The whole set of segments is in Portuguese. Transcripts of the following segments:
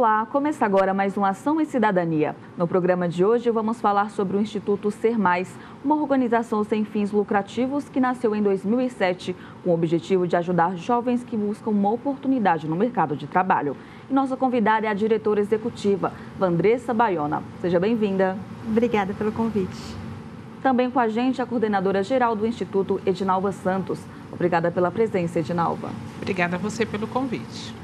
Olá, começa agora mais uma Ação e Cidadania. No programa de hoje vamos falar sobre o Instituto Ser Mais, uma organização sem fins lucrativos que nasceu em 2007 com o objetivo de ajudar jovens que buscam uma oportunidade no mercado de trabalho. E nossa convidada é a diretora executiva, Vandressa Baiona. Seja bem-vinda. Obrigada pelo convite. Também com a gente a coordenadora geral do Instituto, Edinalva Santos. Obrigada pela presença, Edinalva. Obrigada a você pelo convite.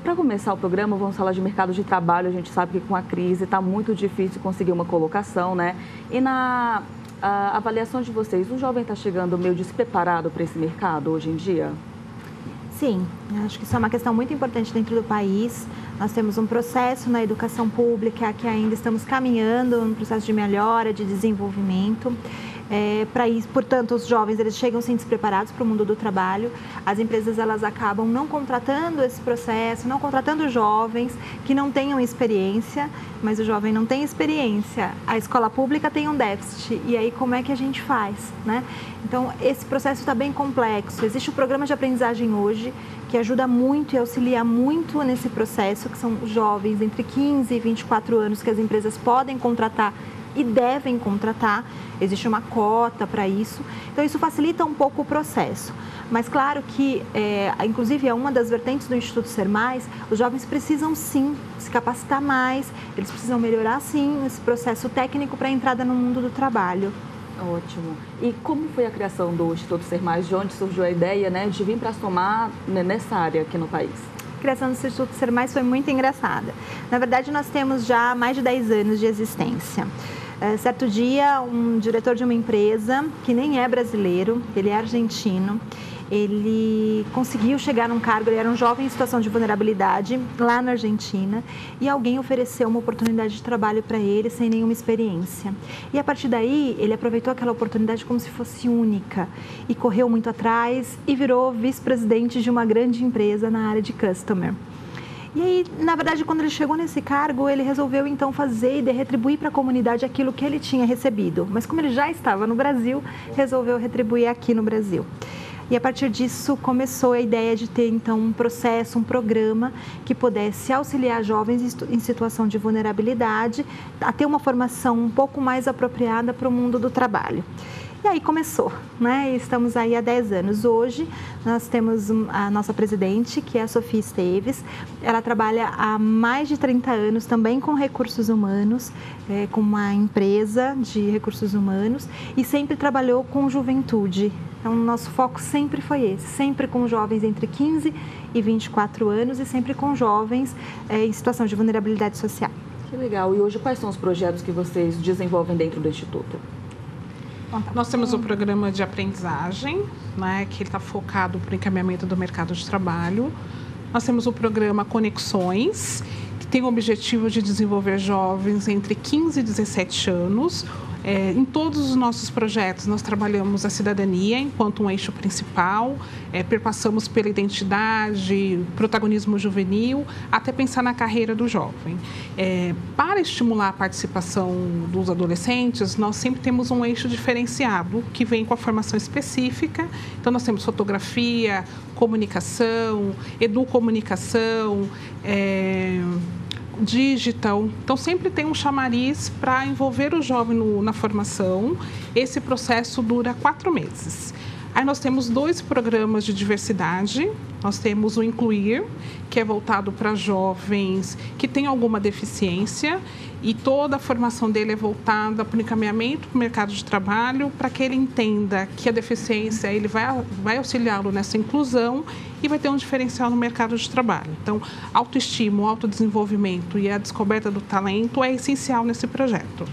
Para começar o programa, vamos falar de mercado de trabalho. A gente sabe que com a crise está muito difícil conseguir uma colocação, né? E na avaliação de vocês, o jovem está chegando meio despreparado para esse mercado hoje em dia? Sim, acho que isso é uma questão muito importante dentro do país. Nós temos um processo na educação pública que ainda estamos caminhando, um processo de melhora, de desenvolvimento. Para isso, portanto, os jovens eles chegam sem despreparados para o mundo do trabalho. As empresas elas acabam não contratando esse processo, não contratando jovens que não tenham experiência, mas o jovem não tem experiência. A escola pública tem um déficit e aí como é que a gente faz, né? Então esse processo está bem complexo. Existe o programa de aprendizagem hoje que ajuda muito e auxilia muito nesse processo, que são jovens entre 15 e 24 anos que as empresas podem contratar e devem contratar, existe uma cota para isso, então isso facilita um pouco o processo. Mas claro que, inclusive é uma das vertentes do Instituto Ser Mais, os jovens precisam sim se capacitar mais, eles precisam melhorar sim esse processo técnico para a entrada no mundo do trabalho. Ótimo. E como foi a criação do Instituto Ser Mais? De onde surgiu a ideia, né, de vir para somar nessa área aqui no país? A criação do Instituto Ser Mais foi muito engraçada. Na verdade, nós temos já mais de 10 anos de existência. Certo dia, um diretor de uma empresa, que nem é brasileiro, ele é argentino, ele conseguiu chegar num cargo, ele era um jovem em situação de vulnerabilidade lá na Argentina e alguém ofereceu uma oportunidade de trabalho para ele sem nenhuma experiência. E a partir daí, ele aproveitou aquela oportunidade como se fosse única e correu muito atrás e virou vice-presidente de uma grande empresa na área de customer. E aí, na verdade, quando ele chegou nesse cargo, ele resolveu então fazer e retribuir para a comunidade aquilo que ele tinha recebido. Mas como ele já estava no Brasil, resolveu retribuir aqui no Brasil. E a partir disso começou a ideia de ter então um processo, um programa que pudesse auxiliar jovens em situação de vulnerabilidade a ter uma formação um pouco mais apropriada para o mundo do trabalho. E aí começou, né? Estamos aí há 10 anos. Hoje nós temos a nossa presidente, que é a Sofia Esteves. Ela trabalha há mais de 30 anos também com recursos humanos, com uma empresa de recursos humanos e sempre trabalhou com juventude. Então, o nosso foco sempre foi esse, sempre com jovens entre 15 e 24 anos e sempre com jovens em situação de vulnerabilidade social. Que legal. E hoje quais são os projetos que vocês desenvolvem dentro do Instituto? Nós temos o programa de aprendizagem, né, que está focado para o encaminhamento do mercado de trabalho. Nós temos o programa Conexões, que tem o objetivo de desenvolver jovens entre 15 e 17 anos. Em todos os nossos projetos, nós trabalhamos a cidadania enquanto um eixo principal, perpassamos pela identidade, protagonismo juvenil, até pensar na carreira do jovem. Para estimular a participação dos adolescentes, nós sempre temos um eixo diferenciado, que vem com a formação específica. Então, nós temos fotografia, comunicação, educomunicação, digital. Então, sempre tem um chamariz para envolver o jovem na formação. Esse processo dura 4 meses. Aí nós temos 2 programas de diversidade. Nós temos o Incluir, que é voltado para jovens que têm alguma deficiência e toda a formação dele é voltada para o encaminhamento para o mercado de trabalho, para que ele entenda que a deficiência ele vai auxiliá-lo nessa inclusão e vai ter um diferencial no mercado de trabalho. Então, autoestima, o autodesenvolvimento e a descoberta do talento é essencial nesse projeto.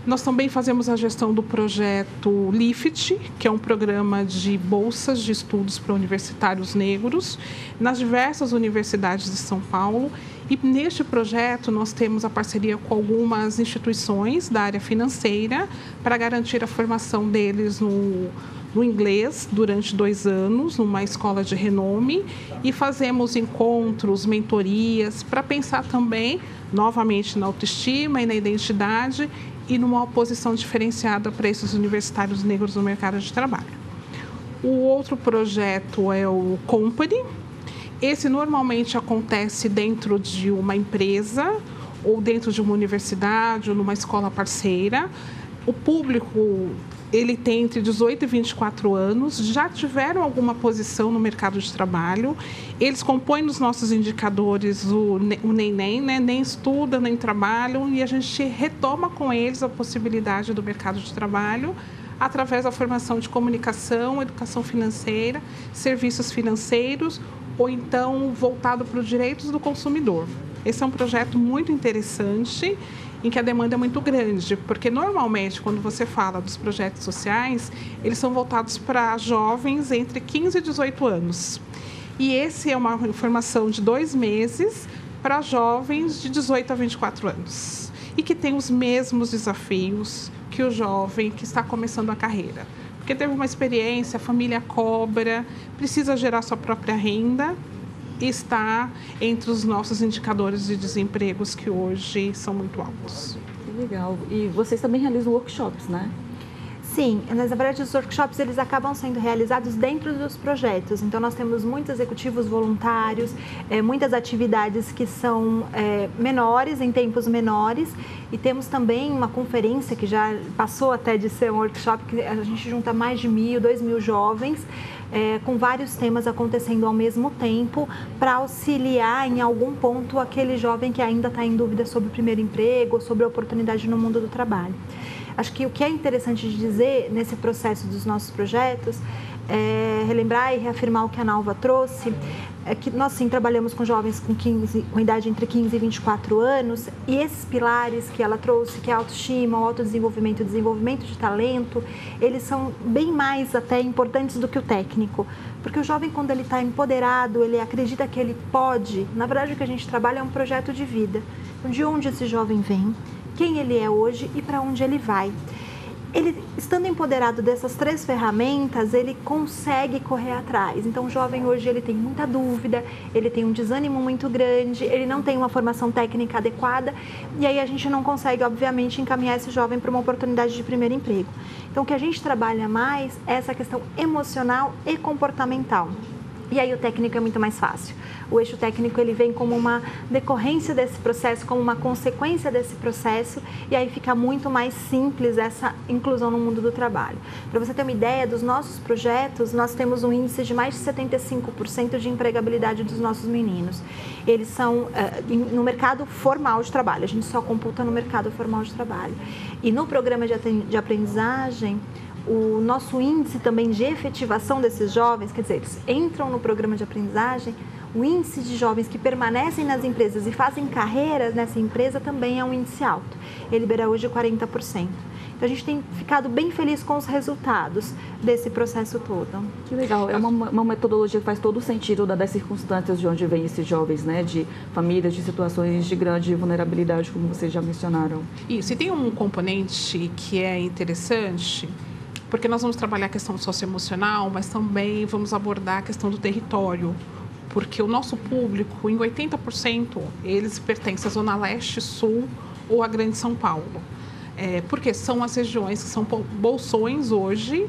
Nós também fazemos a gestão do projeto LIFT, que é um programa de bolsas de estudos para universitários negros, nas diversas universidades de São Paulo. E neste projeto nós temos a parceria com algumas instituições da área financeira para garantir a formação deles no inglês durante 2 anos, numa escola de renome, e fazemos encontros, mentorias, para pensar também, novamente, na autoestima e na identidade e numa posição diferenciada para esses universitários negros no mercado de trabalho. O outro projeto é o Company, Esse normalmente acontece dentro de uma empresa ou dentro de uma universidade ou numa escola parceira. O público, ele tem entre 18 e 24 anos, já tiveram alguma posição no mercado de trabalho. Eles compõem nos nossos indicadores o nem, né? Nem estudam, nem trabalham, e a gente retoma com eles a possibilidade do mercado de trabalho através da formação de comunicação, educação financeira, serviços financeiros, ou então voltado para os direitos do consumidor. Esse é um projeto muito interessante, em que a demanda é muito grande, porque normalmente quando você fala dos projetos sociais, eles são voltados para jovens entre 15 e 18 anos. E esse é uma formação de 2 meses para jovens de 18 a 24 anos. E que tem os mesmos desafios que o jovem que está começando a carreira. Porque teve uma experiência, a família cobra, precisa gerar sua própria renda, está entre os nossos indicadores de desempregos que hoje são muito altos. Que legal. E vocês também realizam workshops, né? Sim, na verdade os workshops eles acabam sendo realizados dentro dos projetos, então nós temos muitos executivos voluntários, muitas atividades que são menores, em tempos menores, e temos também uma conferência que já passou até de ser um workshop, que a gente junta mais de 1.000, 2.000 jovens, com vários temas acontecendo ao mesmo tempo, para auxiliar em algum ponto aquele jovem que ainda está em dúvida sobre o primeiro emprego ou sobre a oportunidade no mundo do trabalho. Acho que o que é interessante de dizer nesse processo dos nossos projetos é relembrar e reafirmar o que a Nalva trouxe, é que nós sim trabalhamos com jovens com idade entre 15 e 24 anos, e esses pilares que ela trouxe, que é a autoestima, o autodesenvolvimento e o desenvolvimento de talento, eles são bem mais até importantes do que o técnico, porque o jovem, quando ele está empoderado, ele acredita que ele pode. Na verdade, o que a gente trabalha é um projeto de vida, de onde esse jovem vem, quem ele é hoje e para onde ele vai. Ele, estando empoderado dessas 3 ferramentas, ele consegue correr atrás. Então, o jovem hoje ele tem muita dúvida, ele tem um desânimo muito grande, ele não tem uma formação técnica adequada, e aí a gente não consegue, obviamente, encaminhar esse jovem para uma oportunidade de primeiro emprego. Então, o que a gente trabalha mais é essa questão emocional e comportamental. E aí o técnico é muito mais fácil. O eixo técnico ele vem como uma decorrência desse processo, como uma consequência desse processo, e aí fica muito mais simples essa inclusão no mundo do trabalho. Para você ter uma ideia dos nossos projetos, nós temos um índice de mais de 75% de empregabilidade dos nossos meninos. Eles são no mercado formal de trabalho, a gente só computa no mercado formal de trabalho. E no programa de aprendizagem, o nosso índice também de efetivação desses jovens, quer dizer, eles entram no programa de aprendizagem, o índice de jovens que permanecem nas empresas e fazem carreiras nessa empresa também é um índice alto. Ele beira hoje 40%. Então, a gente tem ficado bem feliz com os resultados desse processo todo. Que legal. É uma metodologia que faz todo o sentido das circunstâncias de onde vêm esses jovens, né? De famílias, de situações de grande vulnerabilidade, como vocês já mencionaram. Isso. E tem um componente que é interessante, porque nós vamos trabalhar a questão socioemocional, mas também vamos abordar a questão do território, porque o nosso público, em 80%, eles pertencem à Zona Leste, Sul ou à Grande São Paulo. Porque são as regiões que são bolsões hoje,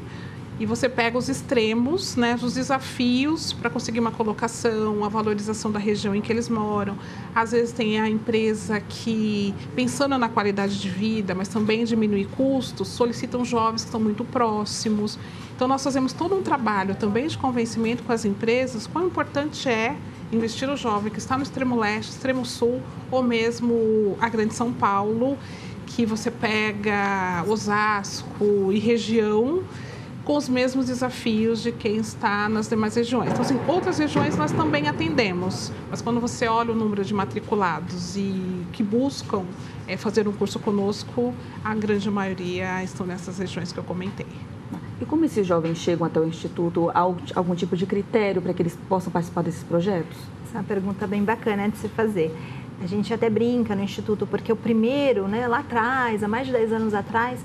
e você pega os extremos, né, os desafios para conseguir uma colocação, a valorização da região em que eles moram. Às vezes tem a empresa que, pensando na qualidade de vida, mas também diminuir custos, solicitam jovens que estão muito próximos. Então, nós fazemos todo um trabalho também de convencimento com as empresas, quão importante é investir no jovem que está no extremo leste, extremo sul, ou mesmo a Grande São Paulo, que você pega Osasco e região, com os mesmos desafios de quem está nas demais regiões. Então, assim, outras regiões nós também atendemos, mas quando você olha o número de matriculados e que buscam fazer um curso conosco, a grande maioria estão nessas regiões que eu comentei. E como esses jovens chegam até o Instituto? Há algum tipo de critério para que eles possam participar desses projetos? Essa é uma pergunta bem bacana de se fazer. A gente até brinca no Instituto, porque o primeiro, né, lá atrás, há mais de 10 anos atrás,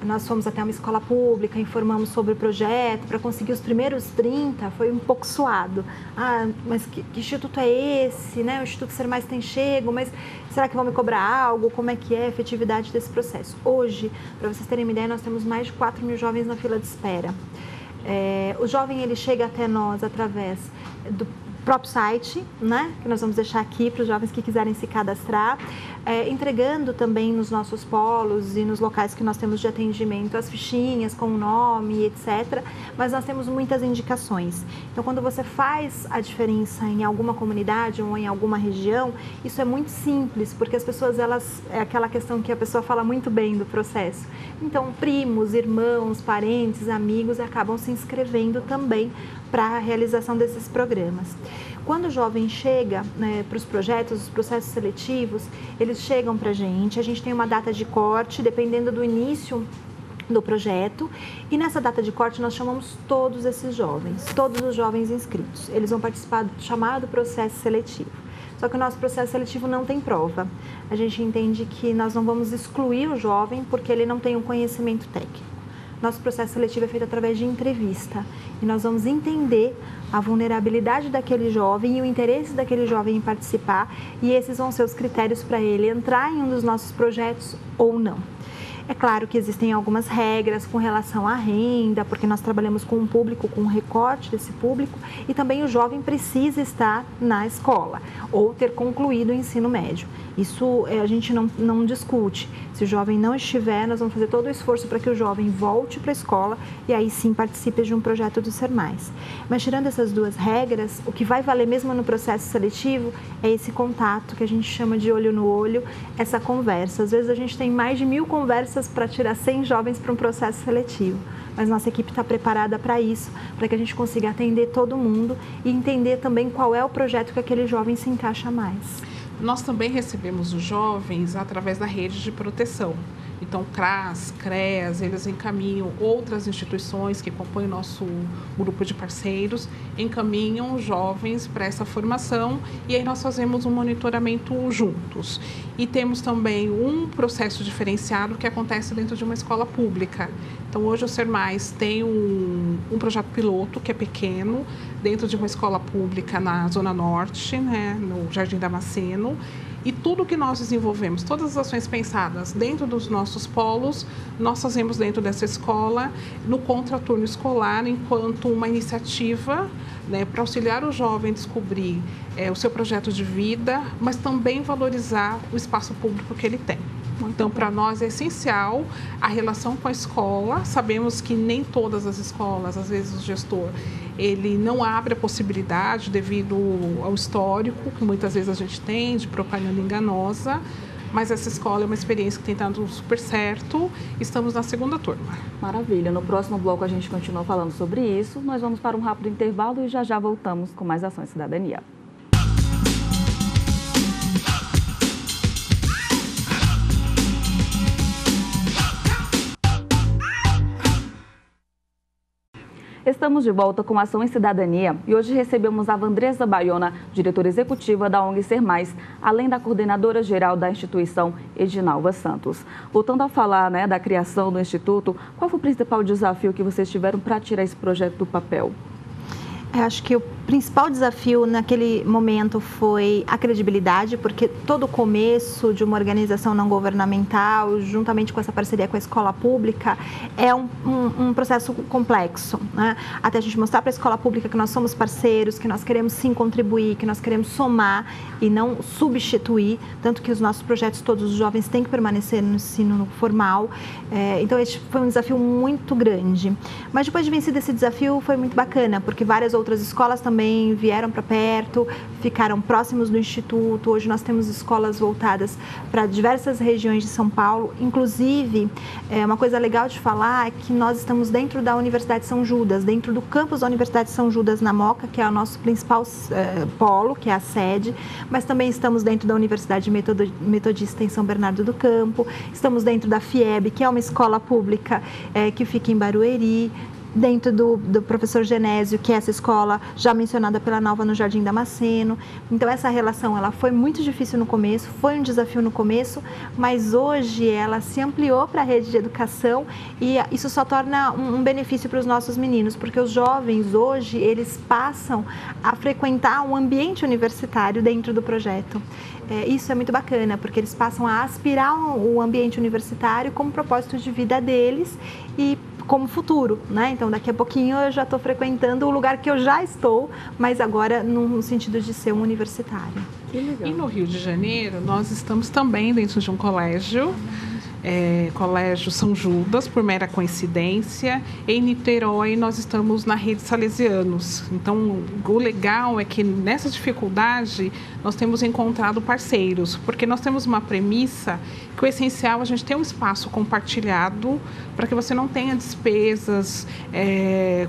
nós fomos até uma escola pública, informamos sobre o projeto, para conseguir os primeiros 30, foi um pouco suado. Ah, mas que instituto é esse? Né? O Instituto Ser Mais tem chego, mas será que vão me cobrar algo? Como é que é a efetividade desse processo? Hoje, para vocês terem uma ideia, nós temos mais de 4.000 jovens na fila de espera. O jovem ele chega até nós através próprio site, né, que nós vamos deixar aqui para os jovens que quiserem se cadastrar, entregando também nos nossos polos e nos locais que nós temos de atendimento as fichinhas com o nome, etc. Mas nós temos muitas indicações. Então, quando você faz a diferença em alguma comunidade ou em alguma região, isso é muito simples, porque as pessoas, é aquela questão que a pessoa fala muito bem do processo. Então, primos, irmãos, parentes, amigos acabam se inscrevendo também para a realização desses programas. Quando o jovem chega, né, para os projetos, os processos seletivos, eles chegam para a gente tem uma data de corte, dependendo do início do projeto, e nessa data de corte nós chamamos todos esses jovens, todos os jovens inscritos. Eles vão participar do chamado processo seletivo. Só que o nosso processo seletivo não tem prova. A gente entende que nós não vamos excluir o jovem porque ele não tem um conhecimento técnico. Nosso processo seletivo é feito através de entrevista e nós vamos entender a vulnerabilidade daquele jovem e o interesse daquele jovem em participar, e esses vão ser os critérios para ele entrar em um dos nossos projetos ou não. É claro que existem algumas regras com relação à renda, porque nós trabalhamos com um público, com um recorte desse público, e também o jovem precisa estar na escola ou ter concluído o ensino médio. Isso a gente não discute. Se o jovem não estiver, nós vamos fazer todo o esforço para que o jovem volte para a escola e aí sim participe de um projeto do Ser Mais. Mas tirando essas duas regras, o que vai valer mesmo no processo seletivo é esse contato que a gente chama de olho no olho, essa conversa. Às vezes a gente tem mais de 1000 conversas para tirar 100 jovens para um processo seletivo. Mas nossa equipe está preparada para isso, para que a gente consiga atender todo mundo e entender também qual é o projeto que aquele jovem se encaixa mais. Nós também recebemos os jovens através da rede de proteção. Então, CRAS, CREAS, eles encaminham, outras instituições que compõem o nosso grupo de parceiros, encaminham os jovens para essa formação e aí nós fazemos um monitoramento juntos. E temos também um processo diferenciado que acontece dentro de uma escola pública. Então, hoje o Ser Mais tem um projeto piloto que é pequeno, dentro de uma escola pública na Zona Norte, né, no Jardim Damasceno. E tudo que nós desenvolvemos, todas as ações pensadas dentro dos nossos polos, nós fazemos dentro dessa escola, no contraturno escolar, enquanto uma iniciativa, né, para auxiliar o jovem a descobrir o seu projeto de vida, mas também valorizar o espaço público que ele tem. Então, para nós é essencial a relação com a escola. Sabemos que nem todas as escolas, às vezes o gestor, ele não abre a possibilidade devido ao histórico que muitas vezes a gente tem de propaganda enganosa, mas essa escola é uma experiência que tem dado super certo. Estamos na segunda turma. Maravilha. No próximo bloco a gente continua falando sobre isso. Nós vamos para um rápido intervalo e já voltamos com mais Ações Cidadania. Estamos de volta com Ação em Cidadania e hoje recebemos a Vandresa Baiona, diretora executiva da ONG Ser Mais, além da coordenadora geral da instituição, Edinalva Santos. Voltando a falar, né, da criação do Instituto, qual foi o principal desafio que vocês tiveram para tirar esse projeto do papel? Eu acho que o principal desafio naquele momento foi a credibilidade, porque todo o começo de uma organização não governamental, juntamente com essa parceria com a escola pública, é um processo complexo, né? Até a gente mostrar para a escola pública que nós somos parceiros, que nós queremos sim contribuir, que nós queremos somar e não substituir, tanto que os nossos projetos, todos os jovens têm que permanecer no ensino formal. Então, esse foi um desafio muito grande. Mas depois de vencido esse desafio, foi muito bacana, porque várias outras escolas também vieram para perto, ficaram próximos do Instituto. Hoje nós temos escolas voltadas para diversas regiões de São Paulo. Inclusive, uma coisa legal de falar é que nós estamos dentro da Universidade de São Judas, dentro do campus da Universidade de São Judas na Moca, que é o nosso principal polo, que é a sede, mas também estamos dentro da Universidade Metodista em São Bernardo do Campo, estamos dentro da FIEB, que é uma escola pública que fica em Barueri, dentro do professor Genésio, que é essa escola já mencionada pela Nalva no Jardim Damasceno. Então, essa relação ela foi muito difícil no começo, foi um desafio no começo, mas hoje ela se ampliou para a rede de educação e isso só torna um benefício para os nossos meninos, porque os jovens hoje, eles passam a frequentar um ambiente universitário dentro do projeto. Isso é muito bacana, porque eles passam a aspirar o ambiente universitário como propósito de vida deles e como futuro, né? Então, daqui a pouquinho eu já estou frequentando o lugar que eu já estou, mas agora no sentido de ser um universitário. Que legal. E no Rio de Janeiro, nós estamos também dentro de um colégio, Colégio São Judas, por mera coincidência. Em Niterói, nós estamos na rede Salesianos. Então, o legal é que nessa dificuldade, nós temos encontrado parceiros, porque nós temos uma premissa que o essencial é a gente ter um espaço compartilhado para que você não tenha despesas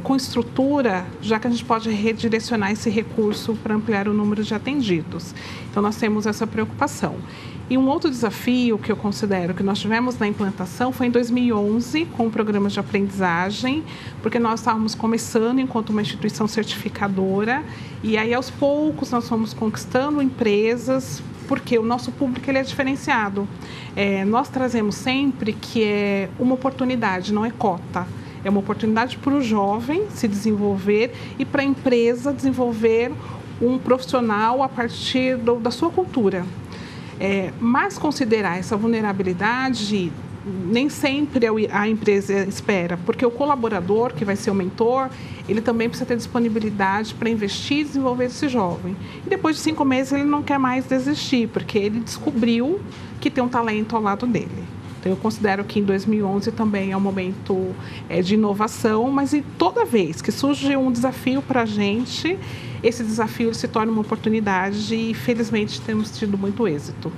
com estrutura, já que a gente pode redirecionar esse recurso para ampliar o número de atendidos. Então, nós temos essa preocupação. E um outro desafio que eu considero que nós tivemos na implantação foi em 2011, com programas de aprendizagem, porque nós estávamos começando enquanto uma instituição certificadora, e aí aos poucos nós fomos conquistando empresas, porque o nosso público ele é diferenciado. Nós trazemos sempre que é uma oportunidade, não é cota. É uma oportunidade para o jovem se desenvolver e para a empresa desenvolver um profissional a partir da sua cultura. Mas considerar essa vulnerabilidade nem sempre a empresa espera, porque o colaborador, que vai ser o mentor, ele também precisa ter disponibilidade para investir e desenvolver esse jovem. E depois de 5 meses ele não quer mais desistir, porque ele descobriu que tem um talento ao lado dele. Então, eu considero que em 2011 também é um momento de inovação, mas toda vez que surge um desafio para a gente, esse desafio se torna uma oportunidade e, felizmente, temos tido muito êxito.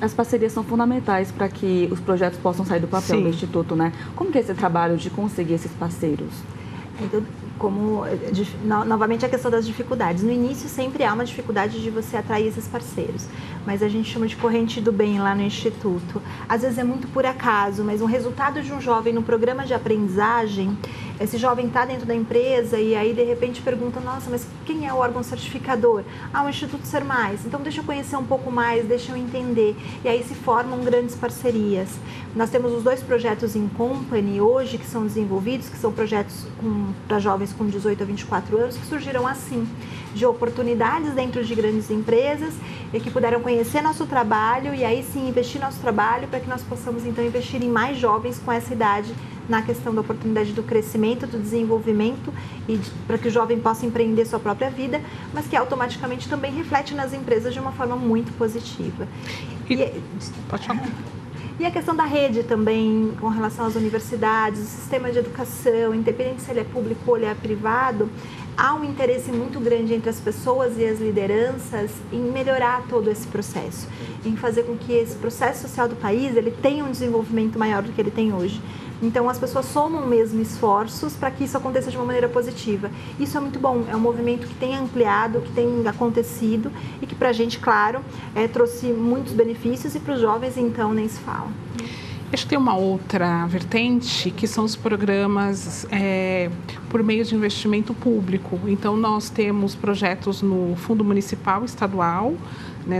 As parcerias são fundamentais para que os projetos possam sair do papel do Instituto, né? Como que é esse trabalho de conseguir esses parceiros? Então, novamente a questão das dificuldades. No início sempre há uma dificuldade de você atrair esses parceiros, mas a gente chama de corrente do bem lá no Instituto. Às vezes é muito por acaso, mas um resultado de um jovem no programa de aprendizagem, esse jovem está dentro da empresa e aí de repente pergunta, nossa, mas quem é o órgão certificador? O Instituto Ser Mais. Então deixa eu conhecer um pouco mais, deixa eu entender. E aí se formam grandes parcerias. Nós temos os 2 projetos em company hoje que são desenvolvidos, que são projetos para jovens com 18 a 24 anos, que surgiram assim, de oportunidades dentro de grandes empresas e que puderam conhecer nosso trabalho e aí sim investir nosso trabalho para que nós possamos então investir em mais jovens com essa idade na questão da oportunidade do crescimento, do desenvolvimento e para que o jovem possa empreender sua própria vida, mas que automaticamente também reflete nas empresas de uma forma muito positiva. Pode falar. E a questão da rede também, com relação às universidades, o sistema de educação, independente se ele é público ou ele é privado, há um interesse muito grande entre as pessoas e as lideranças em melhorar todo esse processo, em fazer com que esse processo social do país ele tenha um desenvolvimento maior do que ele tem hoje. Então, as pessoas somam mesmo esforços para que isso aconteça de uma maneira positiva. Isso é muito bom, é um movimento que tem ampliado, que tem acontecido e que para a gente, claro, trouxe muitos benefícios e para os jovens, então, nem se fala. Acho que tem uma outra vertente, que são os programas por meio de investimento público. Então, nós temos projetos no Fundo Municipal Estadual,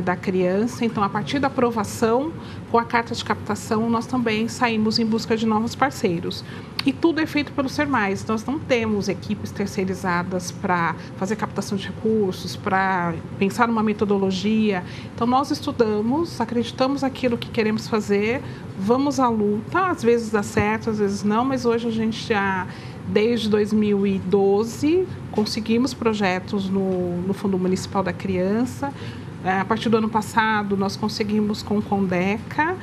da criança. Então, a partir da aprovação, com a carta de captação, nós também saímos em busca de novos parceiros. E tudo é feito pelo Ser Mais. Nós não temos equipes terceirizadas para fazer captação de recursos, para pensar numa metodologia. Então, nós estudamos, acreditamos naquilo que queremos fazer, vamos à luta. Às vezes dá certo, às vezes não, mas hoje a gente já, desde 2012, conseguimos projetos no Fundo Municipal da Criança. A partir do ano passado, nós conseguimos com o Condeca,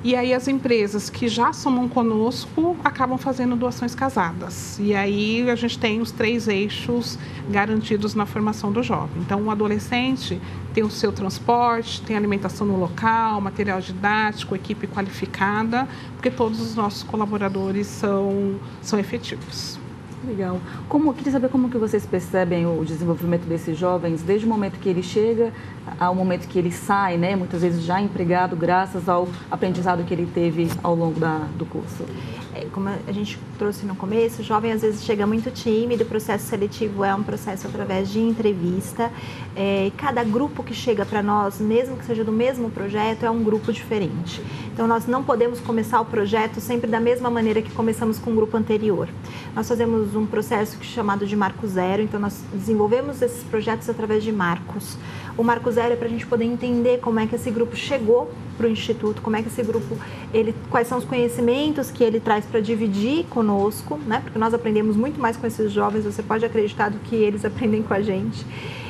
e aí as empresas que já somam conosco acabam fazendo doações casadas. E aí a gente tem os 3 eixos garantidos na formação do jovem. Então, o adolescente tem o seu transporte, tem alimentação no local, material didático, equipe qualificada, porque todos os nossos colaboradores são efetivos. Legal. Queria saber como que vocês percebem o desenvolvimento desses jovens desde o momento que ele chega ao momento que ele sai, né? Muitas vezes já empregado, graças ao aprendizado que ele teve ao longo do curso. Como a gente trouxe no começo, o jovem às vezes chega muito tímido, o processo seletivo é um processo através de entrevista. Cada grupo que chega para nós, mesmo que seja do mesmo projeto, é um grupo diferente. Então, nós não podemos começar o projeto sempre da mesma maneira que começamos com o grupo anterior. Nós fazemos um processo chamado de Marco Zero, então nós desenvolvemos esses projetos através de marcos. O Marco Zero é para a gente poder entender como é que esse grupo chegou para o Instituto, como é que esse grupo quais são os conhecimentos que ele traz para dividir conosco, né? Porque nós aprendemos muito mais com esses jovens, você pode acreditar do que eles aprendem com a gente.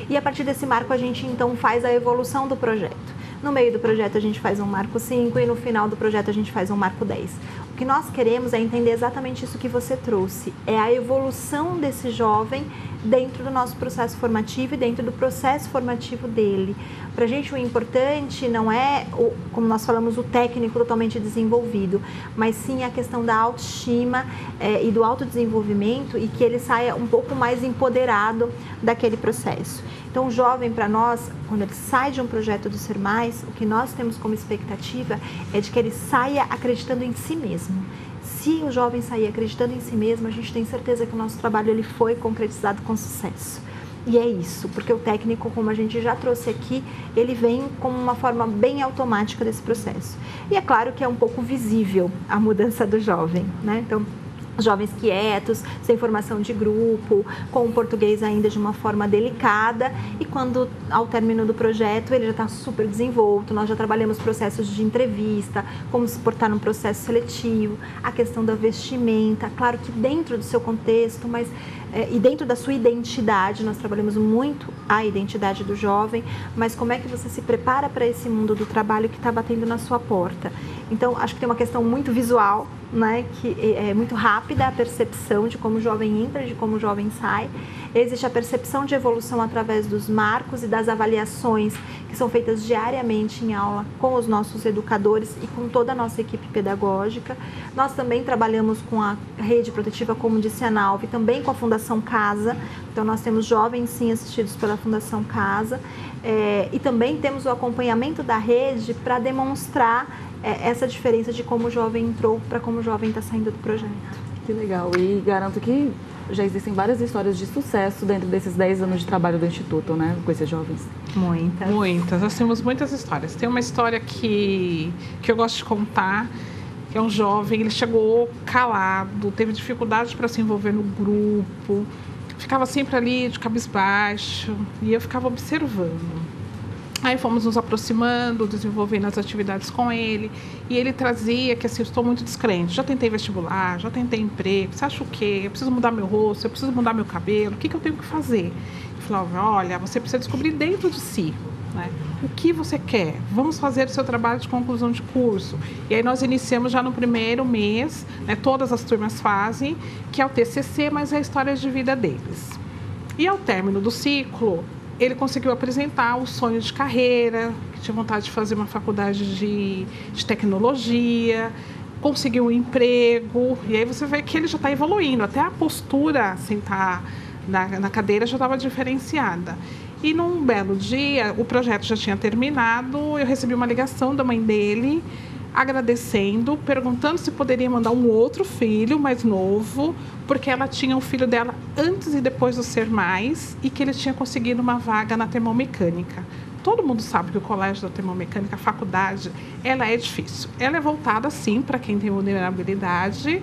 E a partir desse marco a gente então faz a evolução do projeto. No meio do projeto a gente faz um marco 5 e no final do projeto a gente faz um marco 10. O que nós queremos é entender exatamente isso que você trouxe, é a evolução desse jovem dentro do nosso processo formativo e dentro do processo formativo dele. Para a gente o importante não é, como nós falamos, o técnico totalmente desenvolvido, mas sim a questão da autoestima e do autodesenvolvimento e que ele saia um pouco mais empoderado daquele processo. Então, o jovem, para nós, quando ele sai de um projeto do Ser Mais, o que nós temos como expectativa é de que ele saia acreditando em si mesmo. Se o jovem sair acreditando em si mesmo, a gente tem certeza que o nosso trabalho ele foi concretizado com sucesso. E é isso, porque o técnico, como a gente já trouxe aqui, ele vem como uma forma bem automática desse processo. E é claro que é um pouco visível a mudança do jovem, né? Então, jovens quietos, sem formação de grupo, com o português ainda de uma forma delicada e quando ao término do projeto ele já está super desenvolto, nós já trabalhamos processos de entrevista, como se portar num processo seletivo, a questão da vestimenta, claro que dentro do seu contexto, mas e dentro da sua identidade, nós trabalhamos muito a identidade do jovem, mas como é que você se prepara para esse mundo do trabalho que está batendo na sua porta? Então, acho que tem uma questão muito visual, né, que é muito rápida a percepção de como o jovem entra, de como o jovem sai. Existe a percepção de evolução através dos marcos e das avaliações que são feitas diariamente em aula com os nossos educadores e com toda a nossa equipe pedagógica. Nós também trabalhamos com a rede protetiva, como disse a Nalvi, também com a Fundação Casa. Então, nós temos jovens, sim, assistidos pela Fundação Casa. E também temos o acompanhamento da rede para demonstrar essa diferença de como o jovem entrou para como o jovem está saindo do projeto. Que legal. E garanto que já existem várias histórias de sucesso dentro desses 10 anos de trabalho do Instituto, né? Com esses jovens. Muitas. Muitas. Nós temos muitas histórias. Tem uma história que eu gosto de contar, que é um jovem, ele chegou calado, teve dificuldade para se envolver no grupo, ficava sempre ali de cabisbaixo e eu ficava observando. Aí fomos nos aproximando, desenvolvendo as atividades com ele. E ele trazia que assim, eu estou muito descrente. Já tentei vestibular, já tentei emprego. Você acha o quê? Eu preciso mudar meu rosto, eu preciso mudar meu cabelo. O que eu tenho que fazer? Eu falava, olha, você precisa descobrir dentro de si, né? O que você quer? Vamos fazer o seu trabalho de conclusão de curso. E aí nós iniciamos já no primeiro mês, né, todas as turmas fazem, que é o TCC, mas é a história de vida deles. E ao término do ciclo, ele conseguiu apresentar o sonho de carreira, que tinha vontade de fazer uma faculdade de tecnologia, conseguiu um emprego, e aí você vê que ele já está evoluindo, até a postura, sentar na cadeira já estava diferenciada. E num belo dia, o projeto já tinha terminado, eu recebi uma ligação da mãe dele, agradecendo, perguntando se poderia mandar um outro filho mais novo, porque ela tinha um filho dela antes e depois do Ser Mais e que ele tinha conseguido uma vaga na termomecânica. Todo mundo sabe que o colégio da termomecânica, a faculdade, ela é difícil. Ela é voltada, sim, para quem tem vulnerabilidade,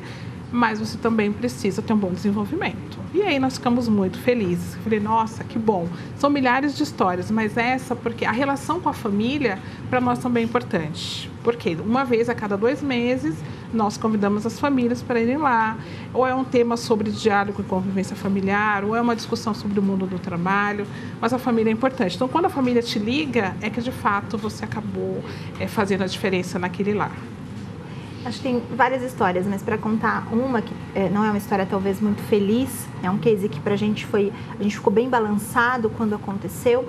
mas você também precisa ter um bom desenvolvimento. E aí nós ficamos muito felizes. Eu falei, nossa, que bom. São milhares de histórias, mas essa, porque a relação com a família, para nós também é importante. Porque uma vez a cada 2 meses, nós convidamos as famílias para irem lá. Ou é um tema sobre diálogo e convivência familiar, ou é uma discussão sobre o mundo do trabalho, mas a família é importante. Então, quando a família te liga, é que de fato você acabou fazendo a diferença naquele lar. Acho que tem várias histórias, mas para contar uma que não é uma história talvez muito feliz, é um case que a gente ficou bem balançado quando aconteceu.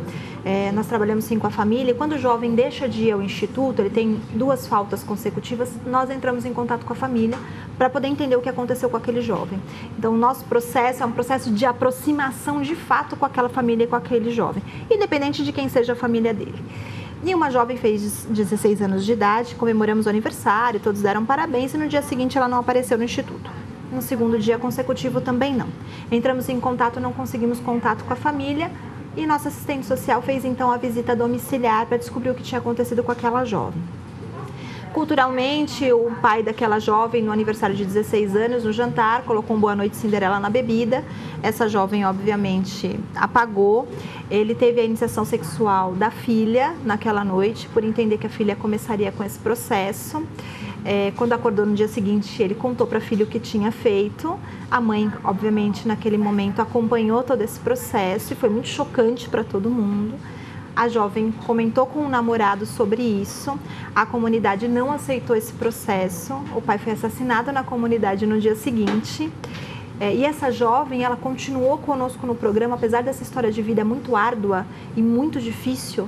Nós trabalhamos sim com a família e quando o jovem deixa de ir ao instituto, ele tem 2 faltas consecutivas, nós entramos em contato com a família para poder entender o que aconteceu com aquele jovem. Então, o nosso processo é um processo de aproximação de fato com aquela família e com aquele jovem, independente de quem seja a família dele. E uma jovem fez 16 anos de idade, comemoramos o aniversário, todos deram parabéns e no dia seguinte ela não apareceu no instituto. No segundo dia consecutivo também não. Entramos em contato, não conseguimos contato com a família e nossa assistente social fez então a visita domiciliar para descobrir o que tinha acontecido com aquela jovem. Culturalmente, o pai daquela jovem, no aniversário de 16 anos, no jantar, colocou um Boa Noite Cinderela na bebida. Essa jovem, obviamente, apagou. Ele teve a iniciação sexual da filha naquela noite, por entender que a filha começaria com esse processo. Quando acordou no dia seguinte, ele contou para a filha o que tinha feito. A mãe, obviamente, naquele momento acompanhou todo esse processo e foi muito chocante para todo mundo. A jovem comentou com o namorado sobre isso. A comunidade não aceitou esse processo. O pai foi assassinado na comunidade no dia seguinte. E essa jovem, ela continuou conosco no programa, apesar dessa história de vida muito árdua e muito difícil.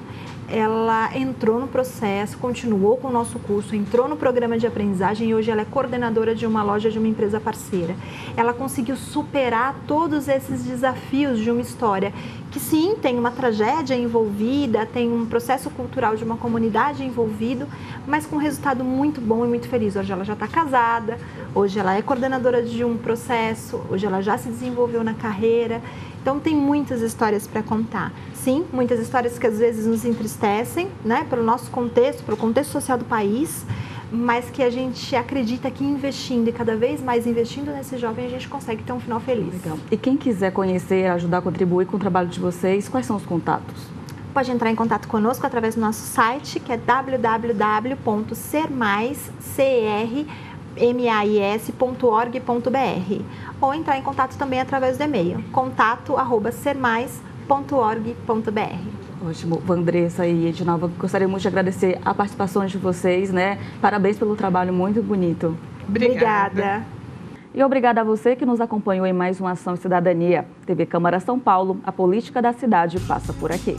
Ela entrou no processo, continuou com o nosso curso, entrou no programa de aprendizagem e hoje ela é coordenadora de uma loja de uma empresa parceira. Ela conseguiu superar todos esses desafios de uma história que sim, tem uma tragédia envolvida, tem um processo cultural de uma comunidade envolvido, mas com um resultado muito bom e muito feliz. Hoje ela já está casada, hoje ela é coordenadora de um processo, hoje ela já se desenvolveu na carreira. Então tem muitas histórias para contar. Sim, muitas histórias que às vezes nos entristecem, né, pelo nosso contexto, pelo contexto social do país, mas que a gente acredita que investindo e cada vez mais investindo nesse jovem, a gente consegue ter um final feliz. Legal. E quem quiser conhecer, ajudar, contribuir com o trabalho de vocês, quais são os contatos? Pode entrar em contato conosco através do nosso site, que é www.sermais.org.br, ou entrar em contato também através do e-mail, contato@sermais.org.br. Ótimo. Vandressa e Edinalva, gostaria muito de agradecer a participação de vocês, né? Parabéns pelo trabalho muito bonito. Obrigada. E obrigada a você que nos acompanhou em mais uma Ação e Cidadania. TV Câmara São Paulo, a política da cidade passa por aqui.